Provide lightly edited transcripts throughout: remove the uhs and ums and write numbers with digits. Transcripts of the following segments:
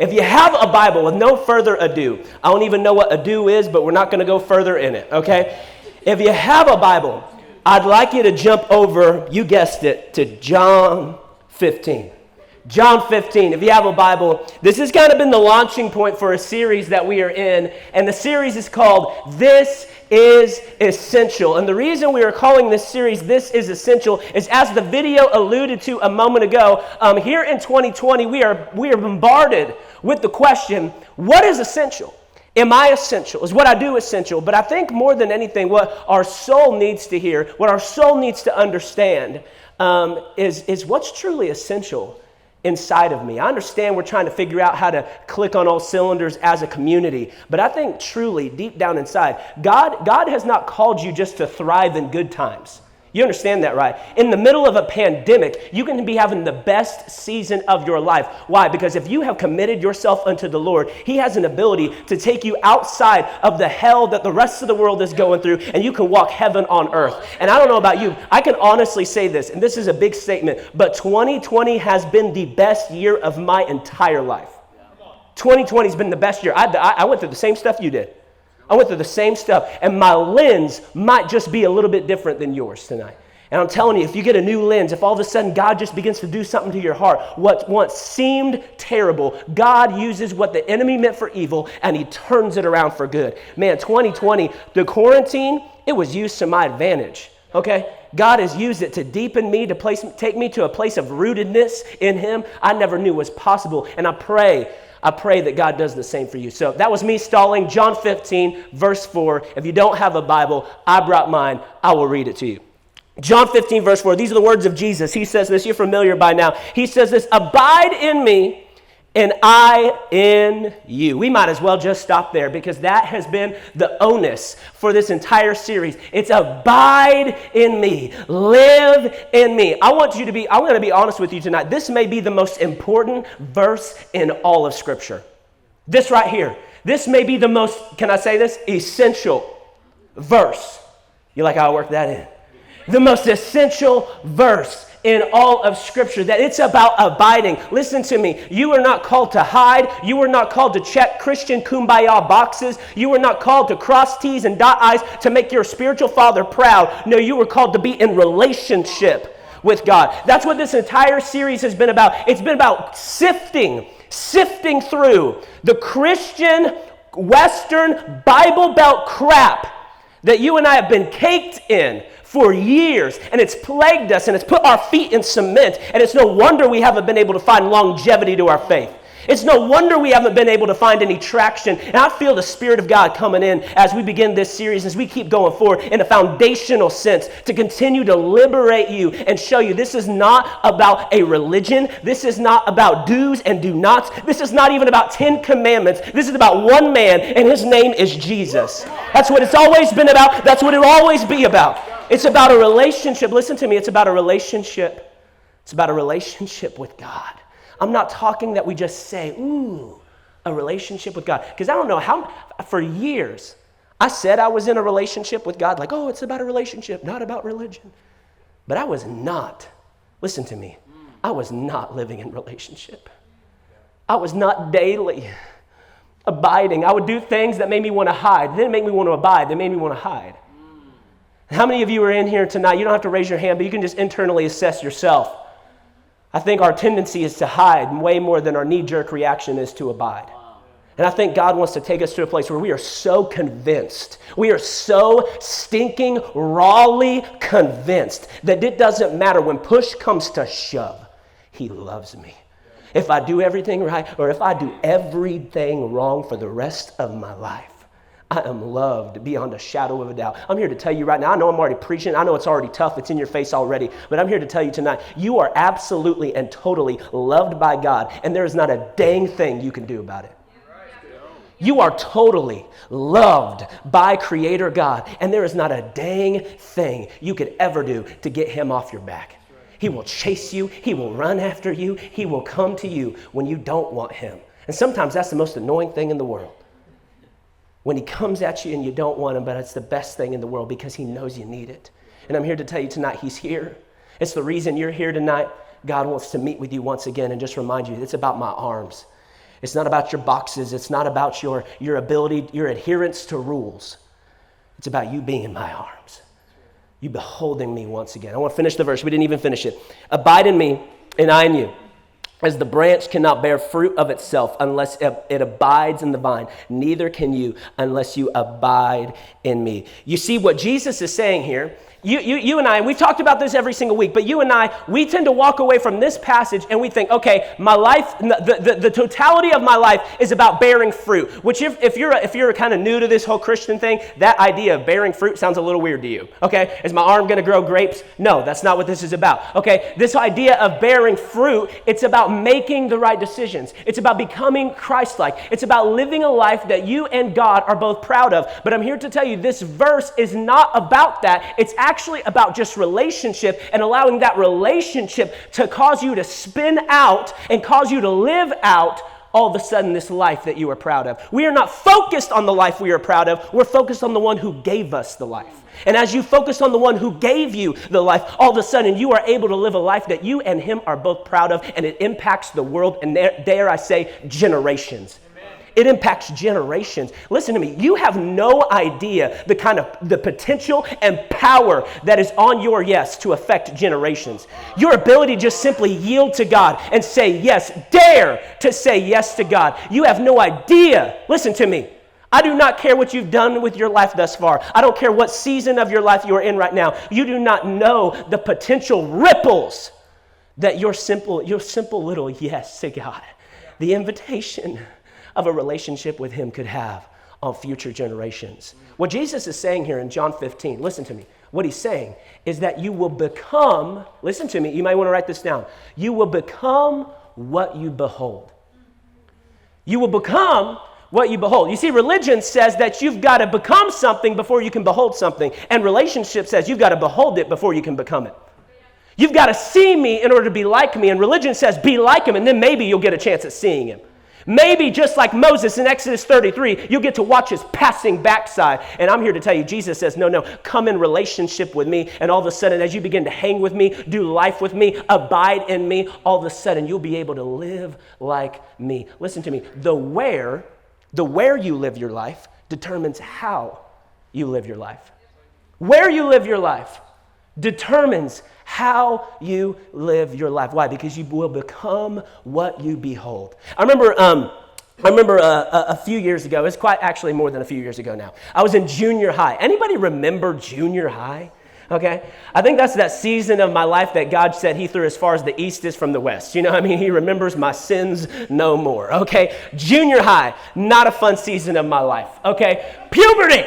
If you have a Bible, with no further ado, I don't even know what ado is, but we're not going to go further in it, okay? If you have a Bible, I'd like you to jump over, you guessed it, to John 15. John 15, if you have a Bible, this has kind of been the launching point for a series that we are in, and the series is called This is Essential. And the reason we are calling this series This is Essential is, as the video alluded to a moment ago, here in 2020, we are bombarded with the question, what is essential? Am I essential? Is what I do essential? But I think more than anything, what our soul needs to hear, what our soul needs to understand, is what's truly essential inside of me. I understand we're trying to figure out how to click on all cylinders as a community, but I think truly, deep down inside, God has not called you just to thrive in good times. You understand that, right? In the middle of a pandemic, you can be having the best season of your life. Why? Because if you have committed yourself unto the Lord, He has an ability to take you outside of the hell that the rest of the world is going through, and you can walk heaven on earth. And I don't know about you, I can honestly say this, and this is a big statement, but 2020 has been the best year of my entire life. 2020 has been the best year. I went through the same stuff you did. I went through the same stuff, and my lens might just be a little bit different than yours tonight. And I'm telling you, if you get a new lens, if all of a sudden God just begins to do something to your heart, what once seemed terrible, God uses what the enemy meant for evil, and He turns it around for good. Man, 2020, the quarantine, it was used to my advantage, okay? God has used it to deepen me, to take me to a place of rootedness in Him I never knew was possible, and I pray that God does the same for you. So that was me stalling. John 15, verse 4. If you don't have a Bible, I brought mine. I will read it to you. John 15, verse 4. These are the words of Jesus. He says this. You're familiar by now. He says this, abide in me and I in you. We might as well just stop there, because that has been the onus for this entire series. It's abide in me. Live in me. I'm going to be honest with you tonight. This may be the most important verse in all of Scripture. This right here. This may be the most, can I say this? Essential verse. You like how I worked that in? The most essential verse in all of Scripture, that it's about abiding. Listen to me. You are not called to hide. You are not called to check Christian kumbaya boxes. You are not called to cross T's and dot I's to make your spiritual father proud. No, you were called to be in relationship with God. That's what this entire series has been about. It's been about sifting through the Christian, Western, Bible Belt crap that you and I have been caked in for years, and it's plagued us, and it's put our feet in cement, and it's no wonder we haven't been able to find longevity to our faith. It's no wonder we haven't been able to find any traction, and I feel the Spirit of God coming in as we begin this series, as we keep going forward in a foundational sense, to continue to liberate you and show you this is not about a religion. This is not about do's and do nots. This is not even about 10 commandments. This is about one man, and His name is Jesus. That's what it's always been about. That's what it will always be about. It's about a relationship. Listen to me. It's about a relationship. It's about a relationship with God. I'm not talking that we just say, ooh, a relationship with God. Because I don't know how, for years, I said I was in a relationship with God. Like, oh, it's about a relationship, not about religion. But I was not. Listen to me. I was not living in relationship. I was not daily abiding. I would do things that made me want to hide. They didn't make me want to abide. They made me want to hide. How many of you are in here tonight? You don't have to raise your hand, but you can just internally assess yourself. I think our tendency is to hide way more than our knee-jerk reaction is to abide. And I think God wants to take us to a place where we are so convinced, we are so stinking, rawly convinced that it doesn't matter when push comes to shove, He loves me. If I do everything right, or if I do everything wrong for the rest of my life, I am loved beyond a shadow of a doubt. I'm here to tell you right now, I know I'm already preaching. I know it's already tough. It's in your face already. But I'm here to tell you tonight, you are absolutely and totally loved by God, and there is not a dang thing you can do about it. You are totally loved by Creator God, and there is not a dang thing you could ever do to get Him off your back. He will chase you. He will run after you. He will come to you when you don't want Him. And sometimes that's the most annoying thing in the world. When He comes at you and you don't want Him, but it's the best thing in the world because He knows you need it. And I'm here to tell you tonight, He's here. It's the reason you're here tonight. God wants to meet with you once again and just remind you, it's about my arms. It's not about your boxes. It's not about your ability, your adherence to rules. It's about you being in my arms. You beholding me once again. I want to finish the verse. We didn't even finish it. Abide in me, and I in you. As the branch cannot bear fruit of itself unless it abides in the vine, neither can you unless you abide in me. You see what Jesus is saying here. You and I, we've talked about this every single week, but you and I, we tend to walk away from this passage and we think, okay, my life, the totality of my life is about bearing fruit, which if you're kind of new to this whole Christian thing, that idea of bearing fruit sounds a little weird to you, okay? Is my arm going to grow grapes? No, that's not what this is about, okay? This idea of bearing fruit, it's about making the right decisions. It's about becoming Christ-like. It's about living a life that you and God are both proud of. But I'm here to tell you, this verse is not about that. It's actually about just relationship and allowing that relationship to cause you to spin out and cause you to live out all of a sudden this life that you are proud of. We are not focused on the life we are proud of. We're focused on the one who gave us the life. And as you focus on the one who gave you the life, all of a sudden you are able to live a life that you and him are both proud of, and it impacts the world and dare I say generations. It impacts generations. Listen to me. You have no idea the potential and power that is on your yes to affect generations. Your ability to just simply yield to God and say yes, dare to say yes to God. You have no idea. Listen to me. I do not care what you've done with your life thus far. I don't care what season of your life you are in right now. You do not know the potential ripples that your simple little yes to God, the invitation of a relationship with him could have on future generations. What Jesus is saying here in John 15, listen to me. What he's saying is that you will become, listen to me, you might want to write this down. You will become what you behold. You will become what you behold. You see, religion says that you've got to become something before you can behold something. And relationship says you've got to behold it before you can become it. You've got to see me in order to be like me. And religion says be like him, and then maybe you'll get a chance at seeing him. Maybe just like Moses in Exodus 33, you'll get to watch his passing backside. And I'm here to tell you, Jesus says, no, come in relationship with me. And all of a sudden, as you begin to hang with me, do life with me, abide in me, all of a sudden, you'll be able to live like me. Listen to me. The where you live your life determines how you live your life. Where you live your life determines how you live your life. Why? Because you will become what you behold. I remember a few years ago, it's quite actually more than a few years ago now. I was in junior high. Anybody remember junior high? Okay? I think that's that season of my life that God said he threw as far as the east is from the west. You know what I mean? He remembers my sins no more. Okay? Junior high, not a fun season of my life. Okay? Puberty.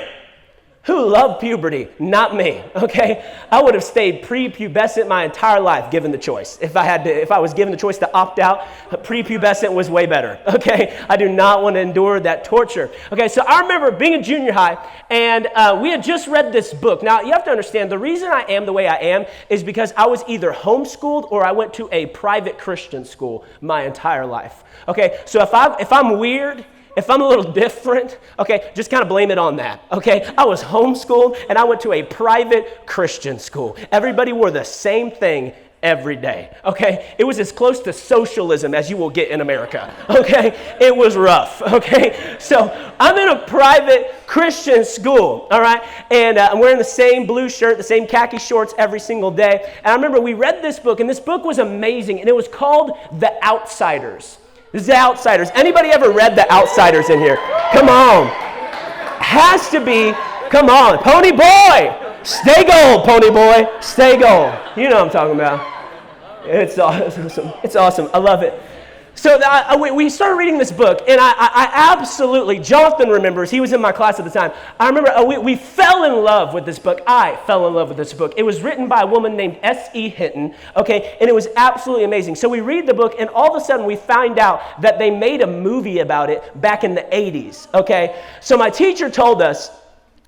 Who loved puberty? Not me, okay? I would have stayed prepubescent my entire life given the choice. If I was given the choice to opt out, prepubescent was way better, okay? I do not want to endure that torture. Okay, so I remember being in junior high, and we had just read this book. Now, you have to understand, the reason I am the way I am is because I was either homeschooled or I went to a private Christian school my entire life, okay? So if I'm weird, if I'm a little different, okay, just kind of blame it on that, okay? I was homeschooled and I went to a private Christian school. Everybody wore the same thing every day, okay? It was as close to socialism as you will get in America, okay? It was rough, okay? So I'm in a private Christian school, all right? And I'm wearing the same blue shirt, the same khaki shorts every single day. And I remember we read this book, and this book was amazing, and it was called The Outsiders. This is The Outsiders. Anybody ever read The Outsiders in here? Come on. Has to be. Come on. Pony boy. Stay gold, pony boy. Stay gold. You know what I'm talking about. It's awesome. It's awesome. I love it. So we started reading this book, and I absolutely, Jonathan remembers, he was in my class at the time. I remember we fell in love with this book. I fell in love with this book. It was written by a woman named S.E. Hinton, okay, and it was absolutely amazing. So we read the book, and all of a sudden we find out that they made a movie about it back in the 80s, okay? So my teacher told us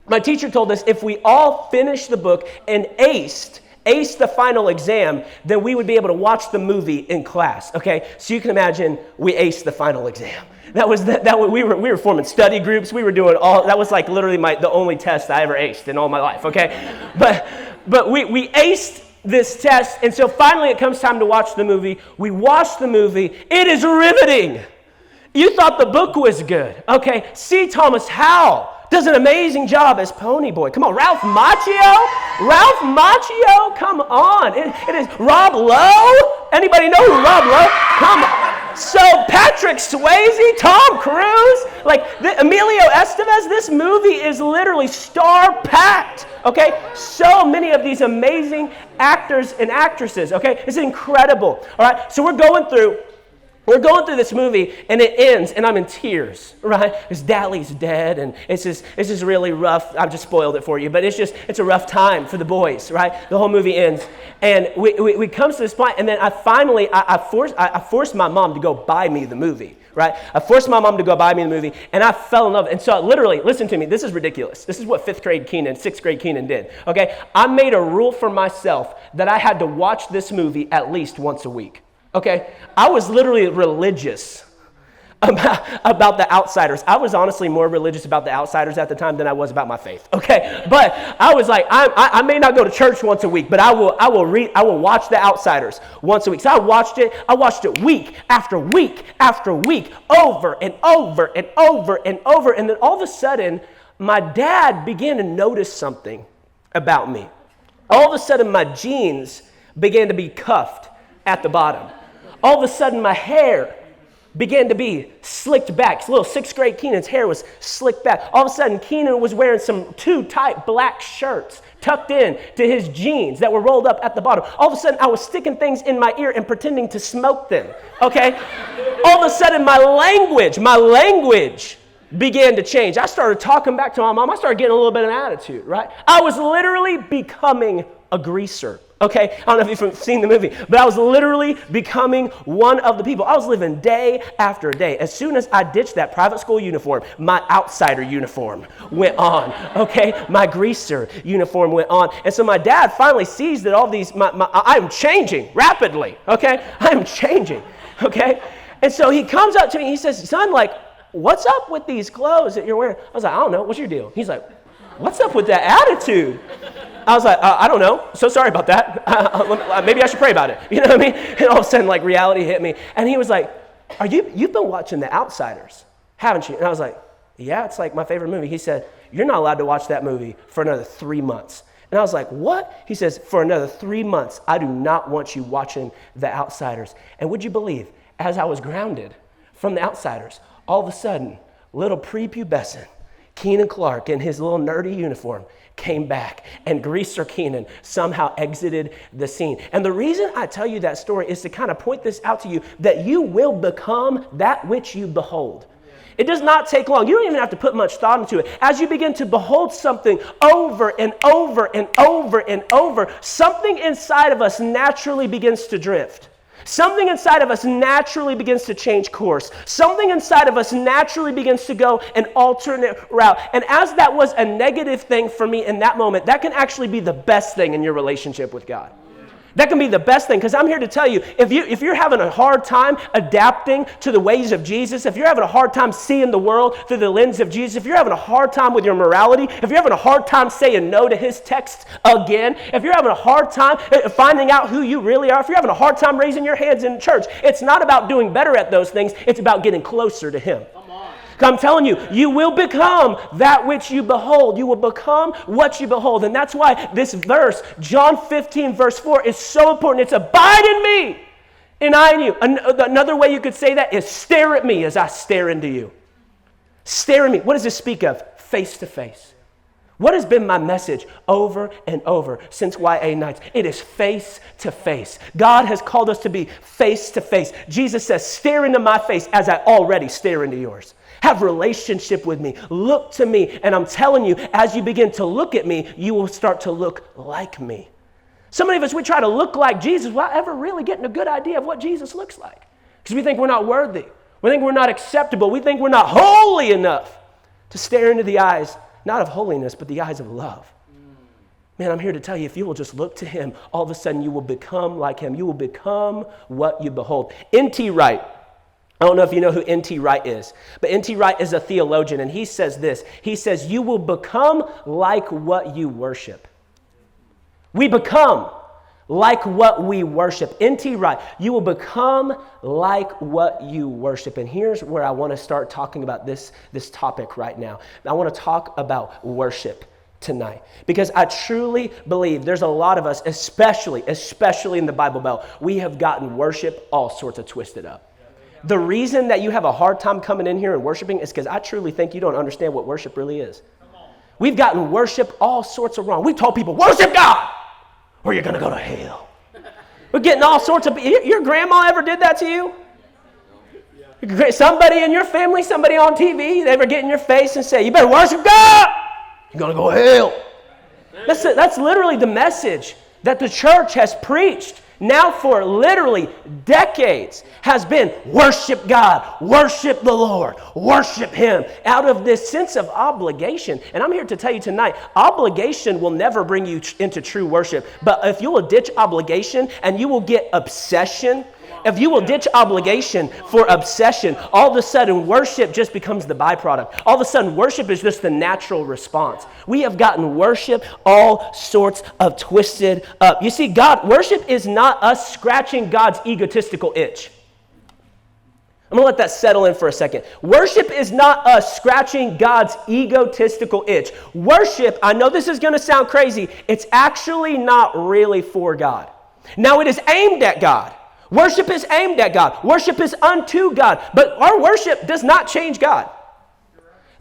if we all finished the book and aced the final exam, then we would be able to watch the movie in class, okay? So you can imagine we aced the final exam. We were forming study groups. We were doing that was like literally the only test I ever aced in all my life, okay? But we aced this test, and so finally it comes time to watch the movie. We watch the movie. It is riveting. You thought the book was good. Okay, C. Thomas Howell does an amazing job as Pony Boy. Come on, Ralph Macchio? Ralph Macchio? Come on. It is Rob Lowe? Anybody know who Rob Lowe? Come on. So Patrick Swayze, Tom Cruise, Emilio Estevez, this movie is literally star-packed, okay? So many of these amazing actors and actresses, okay? It's incredible, all right? So we're going through this movie, and it ends, and I'm in tears, right? Because Dally's dead, and it's just really rough. I've just spoiled it for you, but it's a rough time for the boys, right? The whole movie ends, and we come to this point, and then I forced my mom to go buy me the movie, right? I forced my mom to go buy me the movie, and I fell in love. And so literally, listen to me, this is ridiculous. This is what 6th grade Keenan did, okay? I made a rule for myself that I had to watch this movie at least once a week. Okay, I was literally religious about The Outsiders. I was honestly more religious about The Outsiders at the time than I was about my faith. Okay, but I was like, I may not go to church once a week, but I will watch The Outsiders once a week. So I watched it week after week after week, over and over and over and over, and then all of a sudden, my dad began to notice something about me. All of a sudden, my jeans began to be cuffed at the bottom. All of a sudden, my hair began to be slicked back. Little 6th grade Keenan's hair was slicked back. All of a sudden, Keenan was wearing some too tight black shirts tucked in to his jeans that were rolled up at the bottom. All of a sudden, I was sticking things in my ear and pretending to smoke them, okay? All of a sudden, my language began to change. I started talking back to my mom. I started getting a little bit of an attitude, right? I was literally becoming a greaser. Okay, I don't know if you've seen the movie, but I was literally becoming one of the people. I was living day after day. As soon as I ditched that private school uniform, my outsider uniform went on. Okay, my greaser uniform went on. And so my dad finally sees that all these, I'm changing rapidly. Okay, I'm changing. Okay, and so he comes up to me and he says, son, what's up with these clothes that you're wearing? I was like, I don't know. What's your deal? He's like, what's up with that attitude? I was like, I don't know. So sorry about that. Maybe I should pray about it. You know what I mean? And all of a sudden, reality hit me. And he was like, you've been watching The Outsiders, haven't you? And I was like, yeah, it's my favorite movie. He said, you're not allowed to watch that movie for another 3 months. And I was like, what? He says, for another 3 months, I do not want you watching The Outsiders. And would you believe, as I was grounded from The Outsiders, all of a sudden, little prepubescent Keenan Clark in his little nerdy uniform came back, and Greaser Keenan somehow exited the scene. And the reason I tell you that story is to kind of point this out to you, that you will become that which you behold. It does not take long. You don't even have to put much thought into it. As you begin to behold something over and over and over and over, something inside of us naturally begins to drift. Something inside of us naturally begins to change course. Something inside of us naturally begins to go an alternate route. And as that was a negative thing for me in that moment, that can actually be the best thing in your relationship with God. That can be the best thing, because I'm here to tell you, if you're having a hard time adapting to the ways of Jesus, if you're having a hard time seeing the world through the lens of Jesus, if you're having a hard time with your morality, if you're having a hard time saying no to his texts again, if you're having a hard time finding out who you really are, if you're having a hard time raising your hands in church, it's not about doing better at those things, it's about getting closer to him. I'm telling you, you will become that which you behold. You will become what you behold. And that's why this verse, John 15, verse 4, is so important. It's abide in me and I in you. Another way you could say that is stare at me as I stare into you. Stare at me. What does this speak of? Face to face. What has been my message over and over since YA Nights? It is face to face. God has called us to be face to face. Jesus says, stare into my face as I already stare into yours. Have relationship with me. Look to me. And I'm telling you, as you begin to look at me, you will start to look like me. So many of us, we try to look like Jesus without ever really getting a good idea of what Jesus looks like. Because we think we're not worthy. We think we're not acceptable. We think we're not holy enough to stare into the eyes, not of holiness, but the eyes of love. Man, I'm here to tell you, if you will just look to him, all of a sudden you will become like him. You will become what you behold. N.T. Wright. I don't know if you know who N.T. Wright is, but N.T. Wright is a theologian, and he says this. He says, you will become like what you worship. We become like what we worship. N.T. Wright, you will become like what you worship. And here's where I want to start talking about this topic right now. I want to talk about worship tonight, because I truly believe there's a lot of us, especially in the Bible Belt, we have gotten worship all sorts of twisted up. The reason that you have a hard time coming in here and worshiping is because I truly think you don't understand what worship really is. We've gotten worship all sorts of wrong. We told people, worship God, or you're going to go to hell. We're getting all sorts of... Your grandma ever did that to you? Somebody in your family, somebody on TV, they ever get in your face and say, you better worship God, you're going to go to hell. That's literally the message that the church has preached now for literally decades, has been worship God, worship the Lord, worship Him, out of this sense of obligation. And I'm here to tell you tonight, obligation will never bring you into true worship. But if you will ditch obligation and you will get obsession, if you will ditch obligation for obsession, all of a sudden worship just becomes the byproduct. All of a sudden worship is just the natural response. We have gotten worship all sorts of twisted up. You see, worship is not us scratching God's egotistical itch. I'm going to let that settle in for a second. Worship is not us scratching God's egotistical itch. Worship, I know this is going to sound crazy, it's actually not really for God. Now, it is aimed at God. Worship is aimed at God. Worship is unto God. But our worship does not change God.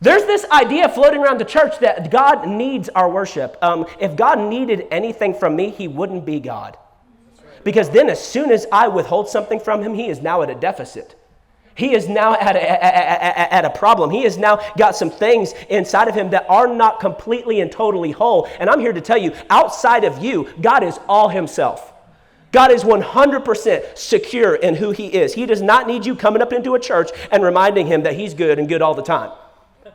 There's this idea floating around the church that God needs our worship. If God needed anything from me, He wouldn't be God. Because then as soon as I withhold something from Him, He is now at a deficit. He is now at a problem. He has now got some things inside of Him that are not completely and totally whole. And I'm here to tell you, outside of you, God is all Himself. God is 100% secure in who He is. He does not need you coming up into a church and reminding Him that He's good and good all the time.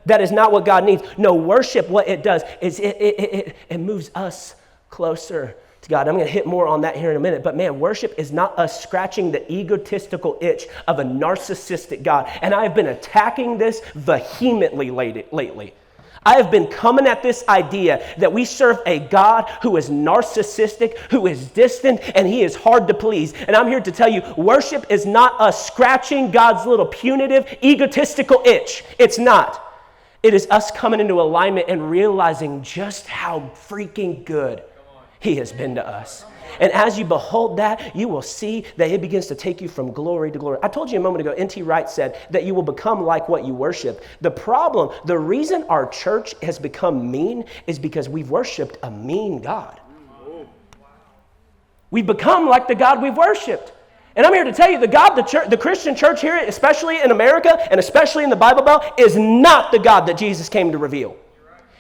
That is not what God needs. No, worship, what it does is it moves us closer to God. I'm going to hit more on that here in a minute. But man, worship is not us scratching the egotistical itch of a narcissistic God. And I've been attacking this vehemently lately. I have been coming at this idea that we serve a God who is narcissistic, who is distant, and He is hard to please. And I'm here to tell you, worship is not us scratching God's little punitive, egotistical itch. It's not. It is us coming into alignment and realizing just how freaking good He has been to us. And as you behold that, you will see that it begins to take you from glory to glory. I told you a moment ago, N.T. Wright said that you will become like what you worship. The reason our church has become mean is because we've worshiped a mean God. We've become like the God we've worshiped. And I'm here to tell you, the Christian church here, especially in America and especially in the Bible Belt, is not the God that Jesus came to reveal.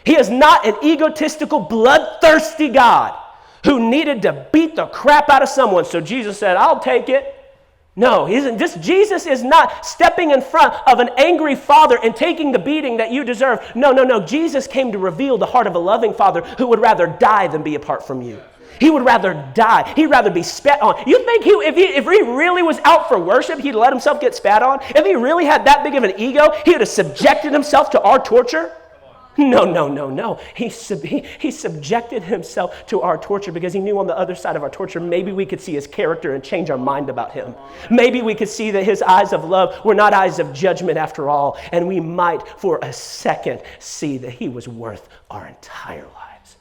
He is not an egotistical, bloodthirsty God who needed to beat the crap out of someone. So Jesus said, I'll take it. No, Jesus is not stepping in front of an angry father and taking the beating that you deserve. No. Jesus came to reveal the heart of a loving father who would rather die than be apart from you. He would rather die. He'd rather be spat on. You think if he really was out for worship, he'd let himself get spat on? If he really had that big of an ego, he would have subjected himself to our torture? No. He subjected himself to our torture because he knew on the other side of our torture, maybe we could see his character and change our mind about him. Maybe we could see that his eyes of love were not eyes of judgment after all, and we might for a second see that he was worth our entire lives.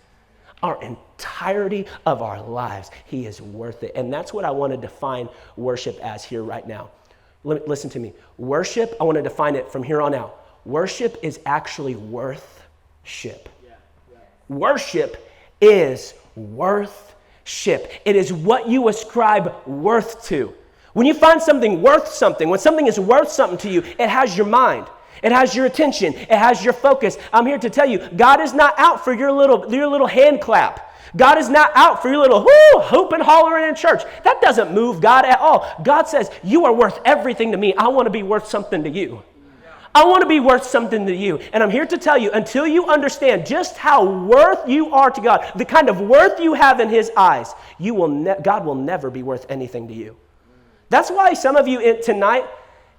Our entirety of our lives, he is worth it. And that's what I want to define worship as here right now. Listen to me. Worship, I want to define it from here on out. Worship is actually worthship. Worship is worthship. It is what you ascribe worth to. When you find something worth something, when something is worth something to you, it has your mind. It has your attention. It has your focus. I'm here to tell you, God is not out for your little hand clap. God is not out for your little hoop and hollering in church. That doesn't move God at all. God says, you are worth everything to me. I want to be worth something to you. I want to be worth something to you. And I'm here to tell you, until you understand just how worth you are to God, the kind of worth you have in his eyes, God will never be worth anything to you. That's why some of you tonight,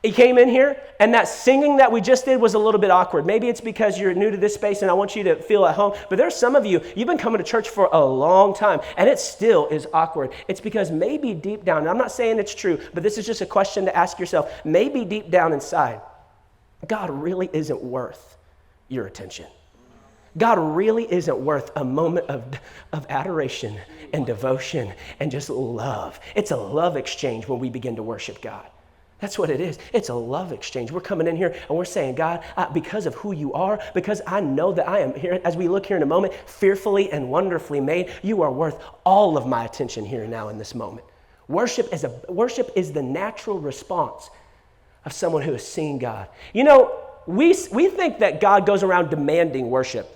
You came in here, and that singing that we just did was a little bit awkward. Maybe it's because you're new to this space, and I want you to feel at home. But there's some of you, you've been coming to church for a long time, and it still is awkward. It's because maybe deep down, and I'm not saying it's true, but this is just a question to ask yourself. Maybe deep down inside, God really isn't worth your attention. God really isn't worth a moment of adoration and devotion and just love. It's a love exchange when we begin to worship God. That's what it is. It's a love exchange. We're coming in here and we're saying, God, because of who you are, because I know that I am here, as we look here in a moment, fearfully and wonderfully made, you are worth all of my attention here and now in this moment. Worship is the natural response of someone who has seen God. You know, we think that God goes around demanding worship.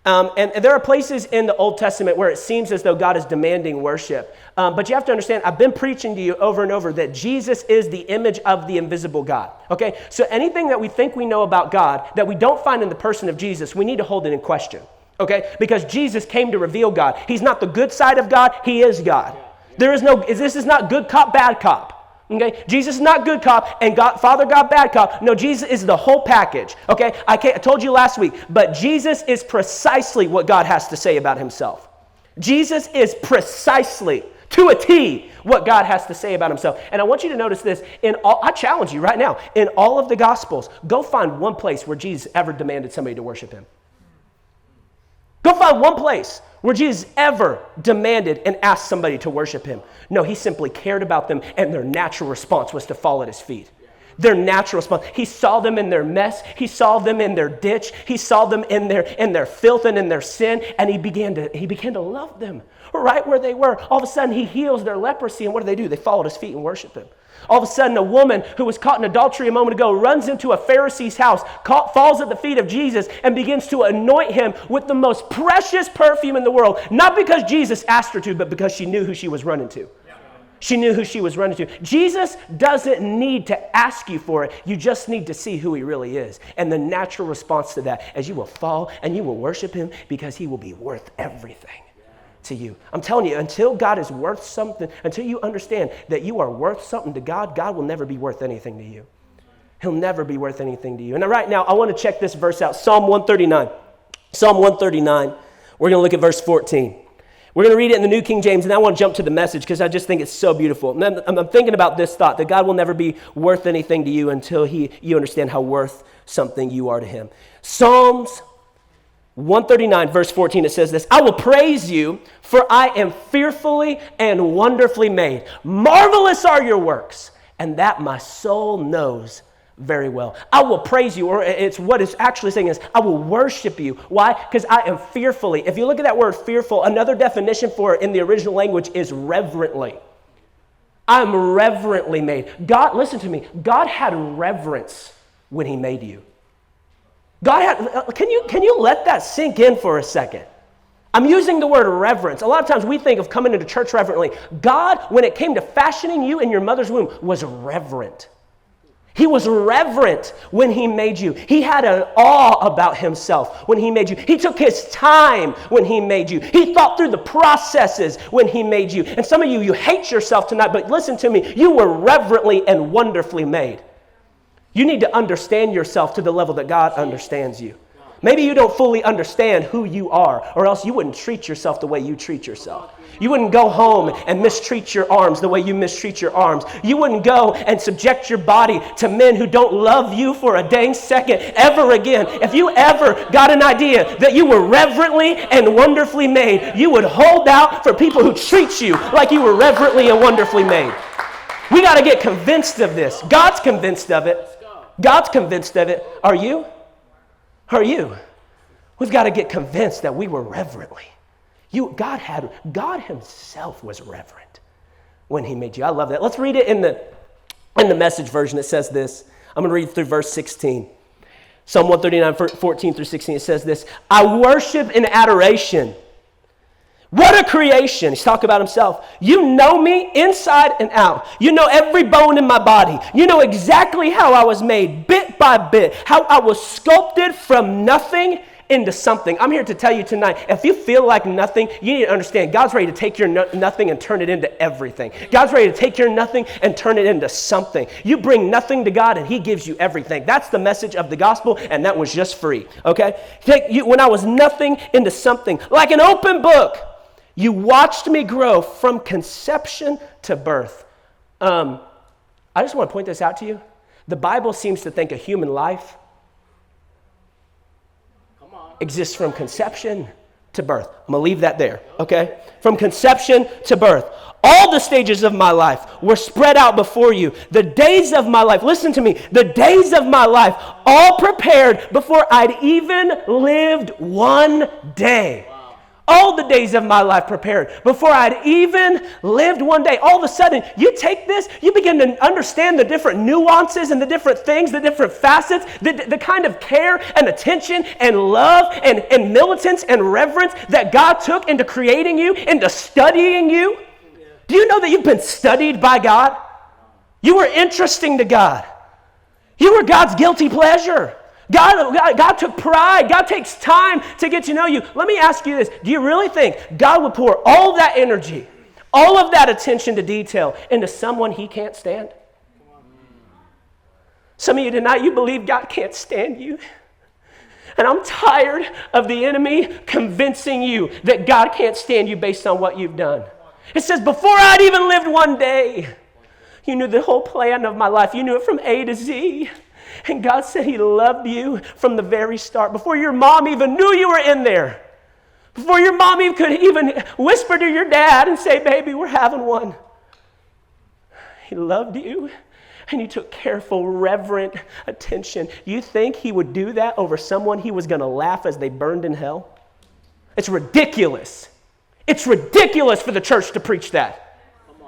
And there are places in the Old Testament where it seems as though God is demanding worship. But you have to understand, I've been preaching to you over and over that Jesus is the image of the invisible God. Okay? So anything that we think we know about God that we don't find in the person of Jesus, we need to hold it in question. Okay? Because Jesus came to reveal God. He's not the good side of God. He is God. This is not good cop, bad cop. Okay, Jesus is not good cop and Father God bad cop. No, Jesus is the whole package. Okay, I told you last week, but Jesus is precisely what God has to say about himself. Jesus is precisely to a T what God has to say about himself. And I want you to notice this. I challenge you right now, in all of the Gospels, go find one place where Jesus ever demanded somebody to worship him. Go find one place where Jesus ever demanded and asked somebody to worship him. No, he simply cared about them, and their natural response was to fall at his feet. Their natural response. He saw them in their mess. He saw them in their ditch. He saw them in their filth and in their sin, and he began to love them right where they were. All of a sudden, he heals their leprosy, and what do? They fall at his feet and worship him. All of a sudden, a woman who was caught in adultery a moment ago runs into a Pharisee's house, falls at the feet of Jesus, and begins to anoint him with the most precious perfume in the world. Not because Jesus asked her to, but because she knew who she was running to. She knew who she was running to. Jesus doesn't need to ask you for it. You just need to see who he really is. And the natural response to that is you will fall and you will worship him because he will be worth everything to you. I'm telling you, until God is worth something, until you understand that you are worth something to God, God will never be worth anything to you. He'll never be worth anything to you. And right now, I want to check this verse out. Psalm 139. Psalm 139. We're going to look at verse 14. We're going to read it in the New King James, and I want to jump to the message because I just think it's so beautiful. And I'm thinking about this thought, that God will never be worth anything to you until you understand how worth something you are to him. Psalms 139, verse 14, it says this: I will praise you, for I am fearfully and wonderfully made. Marvelous are your works, and that my soul knows very well. I will praise you, or it's what it's actually saying is, I will worship you. Why? Because I am fearfully. If you look at that word fearful, another definition for it in the original language is reverently. I'm reverently made. God, listen to me, God had reverence when he made you. God had, can you let that sink in for a second? I'm using the word reverence. A lot of times we think of coming into church reverently. God, when it came to fashioning you in your mother's womb, was reverent. He was reverent when he made you. He had an awe about himself when he made you. He took his time when he made you. He thought through the processes when he made you. And some of you hate yourself tonight, but listen to me. You were reverently and wonderfully made. You need to understand yourself to the level that God understands you. Maybe you don't fully understand who you are, or else you wouldn't treat yourself the way you treat yourself. You wouldn't go home and mistreat your arms the way you mistreat your arms. You wouldn't go and subject your body to men who don't love you for a dang second ever again. If you ever got an idea that you were reverently and wonderfully made, you would hold out for people who treat you like you were reverently and wonderfully made. We got to get convinced of this. God's convinced of it. God's convinced of it. Are you? Are you? We've got to get convinced that we were reverently. God himself was reverent when he made you. I love that. Let's read it in the Message version. It says this. I'm going to read through verse 16. Psalm 139, 14 through 16. It says this: I worship in adoration. What a creation. He's talking about himself. You know me inside and out. You know every bone in my body. You know exactly how I was made, bit by bit, how I was sculpted from nothing into something. I'm here to tell you tonight, if you feel like nothing, you need to understand God's ready to take your nothing and turn it into everything. God's ready to take your nothing and turn it into something. You bring nothing to God and he gives you everything. That's the message of the gospel, and that was just free, okay? When I was nothing into something, like an open book, you watched me grow from conception to birth. I just want to point this out to you. The Bible seems to think a human life exists from conception to birth. I'm going to leave that there, okay? From conception to birth. All the stages of my life were spread out before you. The days of my life, listen to me, the days of my life, all prepared before I'd even lived one day. All the days of my life prepared before I'd even lived one day. All of a sudden, you take this, you begin to understand the different nuances and the different things, the different facets, the kind of care and attention and love and militance and reverence that God took into creating you, into studying you. Do you know that you've been studied by God? You were interesting to God. You were God's guilty pleasure. God took pride. God takes time to get to know you. Let me ask you this. Do you really think God would pour all of that energy, all of that attention to detail into someone he can't stand? Some of you tonight, you believe God can't stand you. And I'm tired of the enemy convincing you that God can't stand you based on what you've done. It says, before I'd even lived one day, you knew the whole plan of my life. You knew it from A to Z. And God said he loved you from the very start. Before your mom even knew you were in there. Before your mom even could even whisper to your dad and say, baby, we're having one. He loved you. And you took careful, reverent attention. You think he would do that over someone he was going to laugh as they burned in hell? It's ridiculous. It's ridiculous for the church to preach that.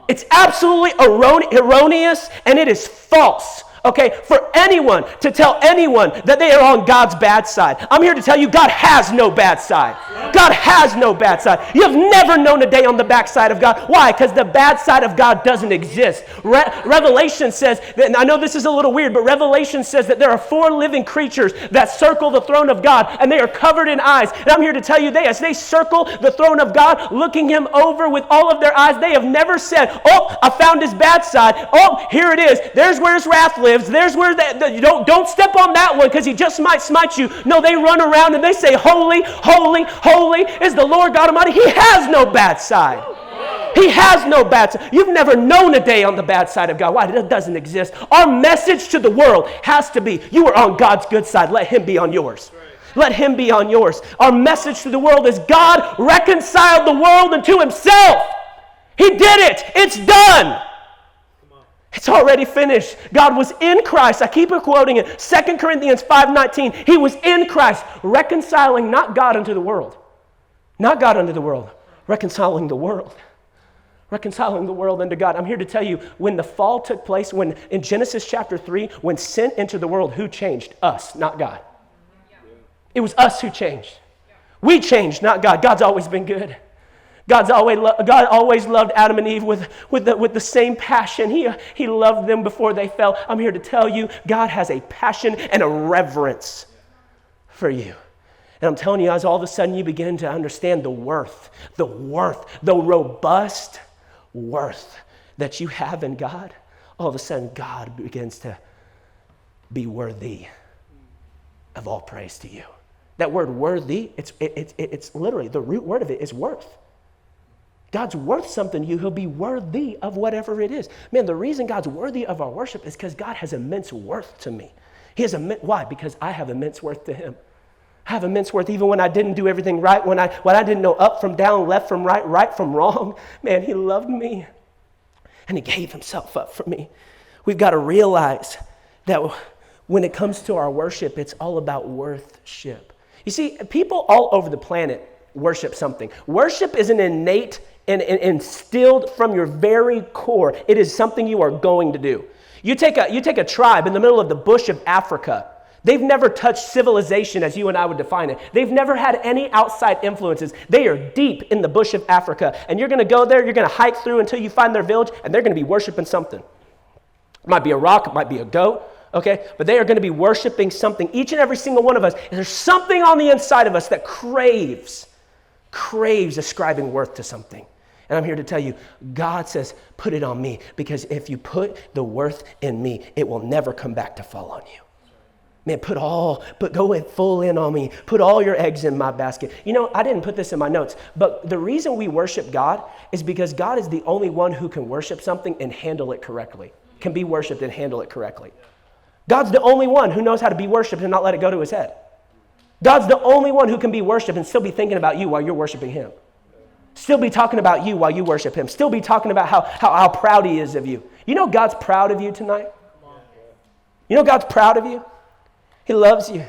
It's absolutely erroneous, and it is false. Okay, for anyone to tell anyone that they are on God's bad side. I'm here to tell you God has no bad side. God has no bad side. You've never known a day on the backside of God. Why? Because the bad side of God doesn't exist. Revelation says, and I know this is a little weird, but Revelation says that there are 4 living creatures that circle the throne of God, and they are covered in eyes. And I'm here to tell you, as they circle the throne of God, looking him over with all of their eyes, they have never said, oh, I found his bad side. Oh, here it is. There's where his wrath lives. There's where don't step on that one because he just might smite you. No, they run around and they say, holy, holy, holy is the Lord God Almighty. He has no bad side. He has no bad side. You've never known a day on the bad side of God. Why? It doesn't exist. Our message to the world has to be, you are on God's good side. Let him be on yours. Let him be on yours. Our message to the world is God reconciled the world unto himself. He did it. It's done. It's already finished. God was in Christ. I keep quoting it. 2 Corinthians 5:19. He was in Christ, reconciling not God unto the world. Not God unto the world. Reconciling the world. Reconciling the world unto God. I'm here to tell you, when the fall took place, when in Genesis chapter 3, when sin entered the world, who changed? Us, not God. It was us who changed. We changed, not God. God's always been good. God always loved Adam and Eve with the same passion. He loved them before they fell. I'm here to tell you, God has a passion and a reverence for you. And I'm telling you, as all of a sudden you begin to understand the robust worth that you have in God, all of a sudden God begins to be worthy of all praise to you. That word worthy, it's literally, the root word of it is worth. God's worth something to you. He'll be worthy of whatever it is. Man, the reason God's worthy of our worship is because God has immense worth to me. Why? Because I have immense worth to him. I have immense worth even when I didn't do everything right, when I didn't know up from down, left from right, right from wrong. Man, he loved me, and he gave himself up for me. We've got to realize that when it comes to our worship, it's all about worthship. You see, people all over the planet worship something. Worship is an innate and instilled from your very core. It is something you are going to do. You take a tribe in the middle of the bush of Africa. They've never touched civilization as you and I would define it. They've never had any outside influences. They are deep in the bush of Africa. And you're going to go there, you're going to hike through until you find their village, and they're going to be worshiping something. It might be a rock, it might be a goat, okay? But they are going to be worshiping something. Each and every single one of us, there's something on the inside of us that craves ascribing worth to something. And I'm here to tell you, God says, put it on me, because if you put the worth in me, it will never come back to fall on you. Man, go in full in on me. Put all your eggs in my basket. You know, I didn't put this in my notes, but the reason we worship God is because God is the only one who can worship something and handle it correctly, can be worshiped and handle it correctly. God's the only one who knows how to be worshiped and not let it go to his head. God's the only one who can be worshiped and still be thinking about you while you're worshiping him. Still be talking about you while you worship him. Still be talking about how proud he is of you. You know God's proud of you tonight? You know God's proud of you? He loves you.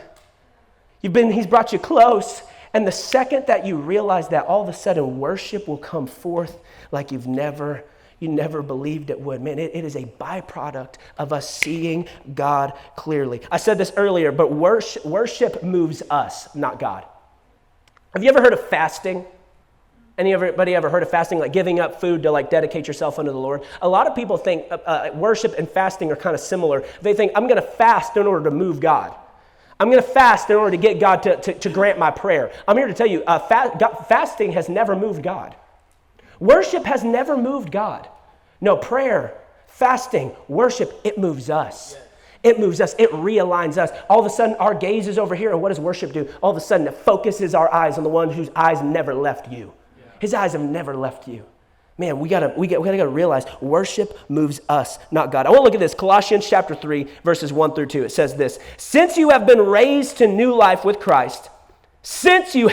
He's brought you close. And the second that you realize that, all of a sudden worship will come forth like you never believed it would. Man, it is a byproduct of us seeing God clearly. I said this earlier, but worship moves us, not God. Have you ever heard of fasting? Anybody ever heard of fasting, like giving up food to like dedicate yourself unto the Lord? A lot of people think worship and fasting are kind of similar. They think, I'm going to fast in order to move God. I'm going to fast in order to get God to grant my prayer. I'm here to tell you, fasting has never moved God. Worship has never moved God. No, prayer, fasting, worship, it moves us. It moves us. It realigns us. All of a sudden, our gaze is over here, and what does worship do? All of a sudden, it focuses our eyes on the one whose eyes never left you. His eyes have never left you. Man, we gotta realize worship moves us, not God. I want to look at this. Colossians chapter 3, verses 1 through 2. It says this: since you have been raised to new life with Christ, set your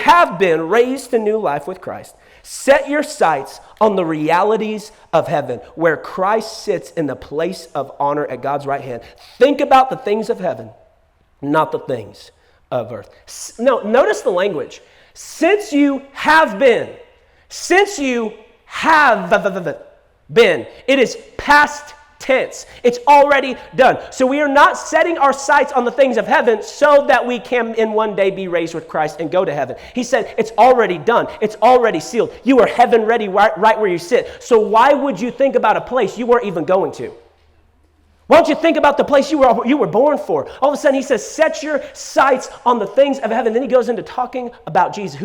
sights on the realities of heaven, where Christ sits in the place of honor at God's right hand. Think about the things of heaven, not the things of earth. No, notice the language. Since you have been. It is past tense. It's already done. So we are not setting our sights on the things of heaven so that we can in one day be raised with Christ and go to heaven. He said it's already done. It's already sealed. You are heaven ready right where you sit. So why would you think about a place you weren't even going to? Why don't you think about the place you were born for? All of a sudden he says, set your sights on the things of heaven. Then he goes into talking about Jesus,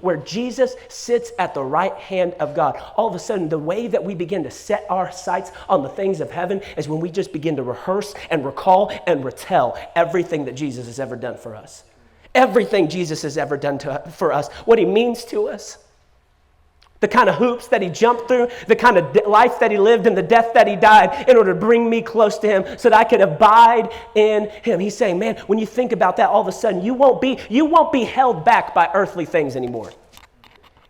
where Jesus sits at the right hand of God. All of a sudden, the way that we begin to set our sights on the things of heaven is when we just begin to rehearse and recall and retell everything that Jesus has ever done for us. Everything Jesus has ever done for us. What he means to us. The kind of hoops that he jumped through, the kind of life that he lived, and the death that he died in order to bring me close to him so that I could abide in him. He's saying, man, when you think about that, all of a sudden you won't be held back by earthly things anymore.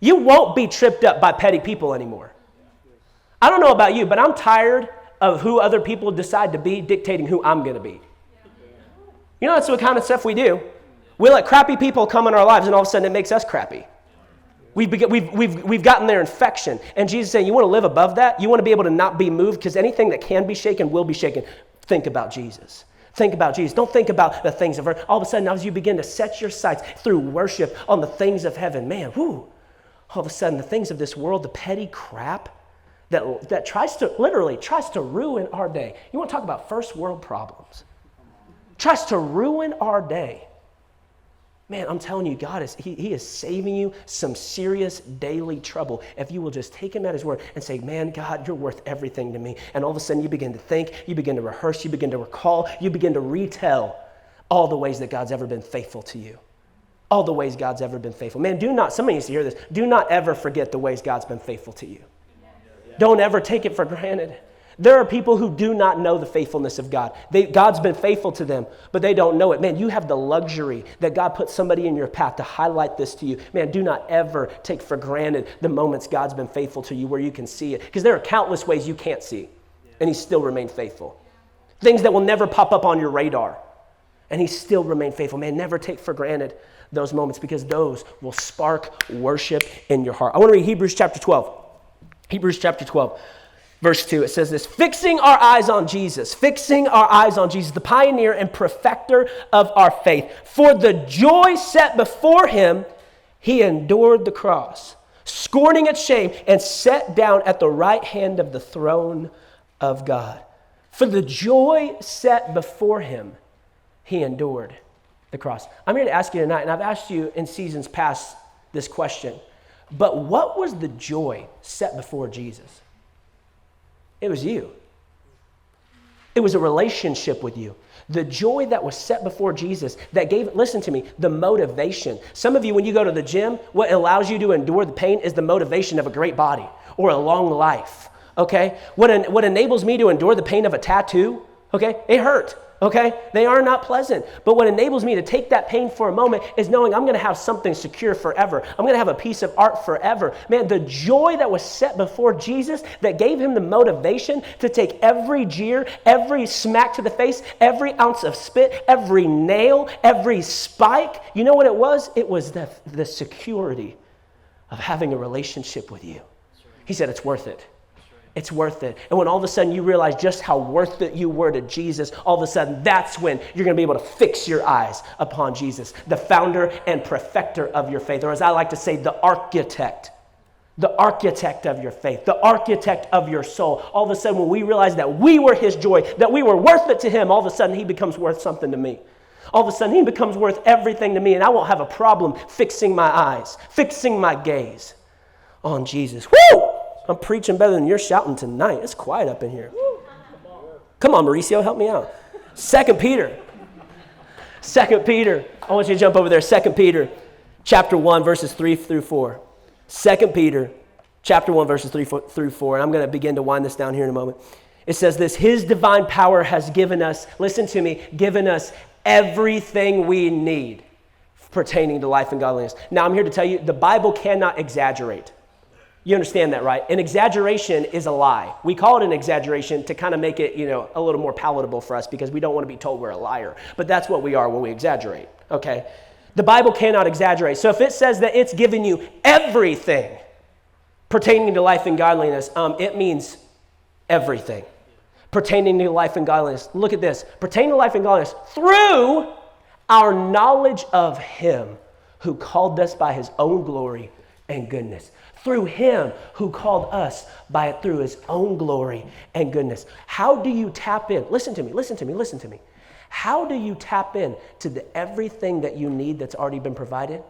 You won't be tripped up by petty people anymore. I don't know about you, but I'm tired of who other people decide to be dictating who I'm going to be. You know, that's what kind of stuff we do. We let crappy people come in our lives, and all of a sudden it makes us crappy. We've gotten their infection. And Jesus is saying, you want to live above that? You want to be able to not be moved? Because anything that can be shaken will be shaken. Think about Jesus. Think about Jesus. Don't think about the things of earth. All of a sudden, as you begin to set your sights through worship on the things of heaven, man, all of a sudden, the things of this world, the petty crap that tries to ruin our day. You want to talk about first world problems? Tries to ruin our day. Man, I'm telling you, God He is saving you some serious daily trouble if you will just take him at his word and say, man, God, you're worth everything to me. And all of a sudden you begin to think, you begin to rehearse, you begin to recall, you begin to retell all the ways that God's ever been faithful to you. All the ways God's ever been faithful. Man, somebody needs to hear this. Do not ever forget the ways God's been faithful to you. Don't ever take it for granted. There are people who do not know the faithfulness of God. God's been faithful to them, but they don't know it. Man, you have the luxury that God put somebody in your path to highlight this to you. Man, do not ever take for granted the moments God's been faithful to you where you can see it. Because there are countless ways you can't see, and he still remained faithful. Things that will never pop up on your radar, and he still remained faithful. Man, never take for granted those moments, because those will spark worship in your heart. I want to read Hebrews chapter 12. Hebrews chapter 12. Verse 2, it says this: fixing our eyes on Jesus, the pioneer and perfecter of our faith. For the joy set before him, he endured the cross, scorning its shame, and sat down at the right hand of the throne of God. For the joy set before him, he endured the cross. I'm here to ask you tonight, and I've asked you in seasons past this question, but what was the joy set before Jesus? It was you. It was a relationship with you. The joy that was set before Jesus that gave, listen to me, the motivation. Some of you, when you go to the gym, what allows you to endure the pain is the motivation of a great body or a long life, okay? What enables me to endure the pain of a tattoo, okay? It hurt, okay? They are not pleasant. But what enables me to take that pain for a moment is knowing I'm going to have something secure forever. I'm going to have a piece of art forever. Man, the joy that was set before Jesus that gave him the motivation to take every jeer, every smack to the face, every ounce of spit, every nail, every spike. You know what it was? It was the security of having a relationship with you. He said, it's worth it. It's worth it. And when all of a sudden you realize just how worth it you were to Jesus, all of a sudden that's when you're going to be able to fix your eyes upon Jesus, the founder and perfecter of your faith, or as I like to say, the architect of your faith, the architect of your soul. All of a sudden when we realize that we were his joy, that we were worth it to him, all of a sudden he becomes worth something to me. All of a sudden he becomes worth everything to me, and I won't have a problem fixing my eyes, fixing my gaze on Jesus. Woo! I'm preaching better than you're shouting tonight. It's quiet up in here. Come on, Mauricio, help me out. 2 Peter. I want you to jump over there. 2 Peter chapter 1, verses 3 through 4. 2 Peter chapter 1, verses 3 through 4. And I'm going to begin to wind this down here in a moment. It says this: his divine power has given us, listen to me, given us everything we need pertaining to life and godliness. Now, I'm here to tell you, the Bible cannot exaggerate. You understand that, right? An exaggeration is a lie. We call it an exaggeration to kind of make it, a little more palatable for us because we don't want to be told we're a liar. But that's what we are when we exaggerate, okay? The Bible cannot exaggerate. So if it says that it's given you everything pertaining to life and godliness, it means everything pertaining to life and godliness. Look at this. Pertaining to life and godliness through our knowledge of him who called us by his own glory and goodness. Through him who called us through his own glory and goodness. How do you tap in? Listen to me. How do you tap in to everything that you need that's already been provided?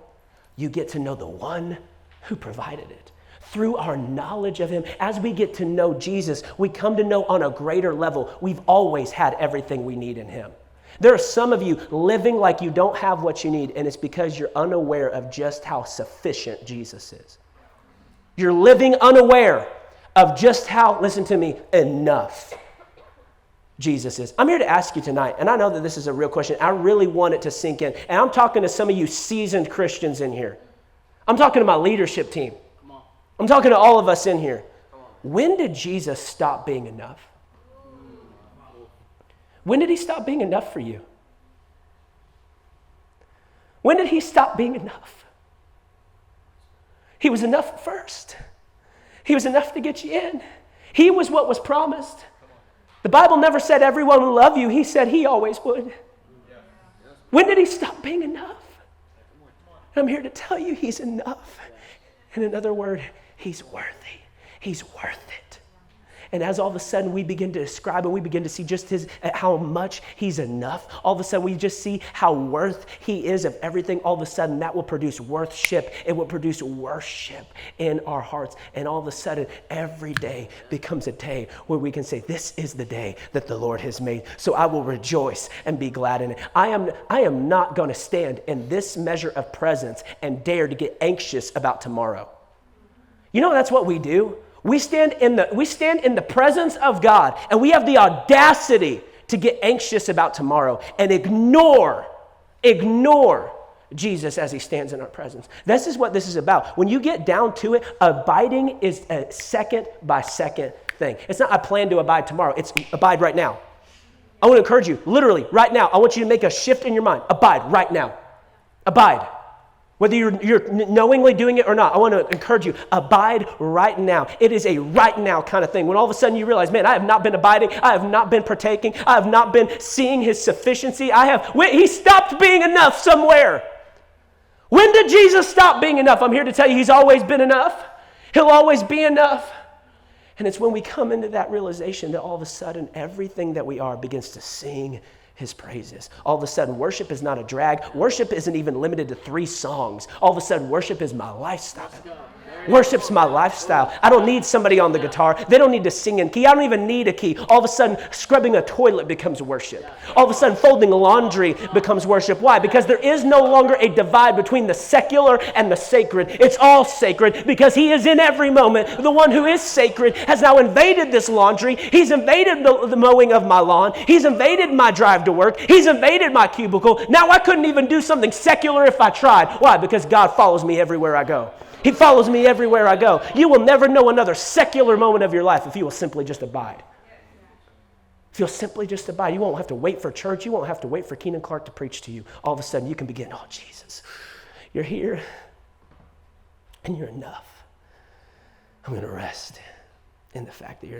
You get to know the one who provided it. Through our knowledge of him, as we get to know Jesus, we come to know on a greater level, we've always had everything we need in him. There are some of you living like you don't have what you need, and it's because you're unaware of just how sufficient Jesus is. You're living unaware of just how, listen to me, enough Jesus is. I'm here to ask you tonight, and I know that this is a real question. I really want it to sink in. And I'm talking to some of you seasoned Christians in here. I'm talking to my leadership team. I'm talking to all of us in here. When did Jesus stop being enough? When did he stop being enough for you? When did he stop being enough? He was enough first. He was enough to get you in. He was what was promised. The Bible never said everyone will love you. He said he always would. When did he stop being enough? And I'm here to tell you he's enough. In another word, he's worthy. He's worth it. And as all of a sudden we begin to describe and we begin to see just how much he's enough, all of a sudden we just see how worth he is of everything. All of a sudden that will produce worship. It will produce worship in our hearts. And all of a sudden every day becomes a day where we can say, this is the day that the Lord has made. So I will rejoice and be glad in it. I am not going to stand in this measure of presence and dare to get anxious about tomorrow. That's what we do. We stand in the presence of God, and we have the audacity to get anxious about tomorrow and ignore Jesus as he stands in our presence. This is what this is about. When you get down to it, abiding is a second by second thing. It's not I plan to abide tomorrow. It's abide right now. I want to encourage you, literally right now. I want you to make a shift in your mind. Abide right now. Abide. Whether you're knowingly doing it or not, I want to encourage you, abide right now. It is a right now kind of thing. When all of a sudden you realize, man, I have not been abiding. I have not been partaking. I have not been seeing his sufficiency. He stopped being enough somewhere. When did Jesus stop being enough? I'm here to tell you he's always been enough. He'll always be enough. And it's when we come into that realization that all of a sudden everything that we are begins to sing his praises. All of a sudden, worship is not a drag. Worship isn't even limited to 3 songs. All of a sudden, worship is my lifestyle. Worship's my lifestyle. I don't need somebody on the guitar. They don't need to sing in key. I don't even need a key. All of a sudden, scrubbing a toilet becomes worship. All of a sudden, folding laundry becomes worship. Why? Because there is no longer a divide between the secular and the sacred. It's all sacred because he is in every moment. The one who is sacred has now invaded this laundry. He's invaded the mowing of my lawn. He's invaded my drive to work. He's invaded my cubicle. Now I couldn't even do something secular if I tried. Why? Because God follows me everywhere I go. He follows me everywhere I go. You will never know another secular moment of your life if you will simply just abide. If you'll simply just abide, you won't have to wait for church. You won't have to wait for Keenan Clark to preach to you. All of a sudden, you can begin, oh, Jesus, you're here, and you're enough. I'm going to rest in the fact that you're enough.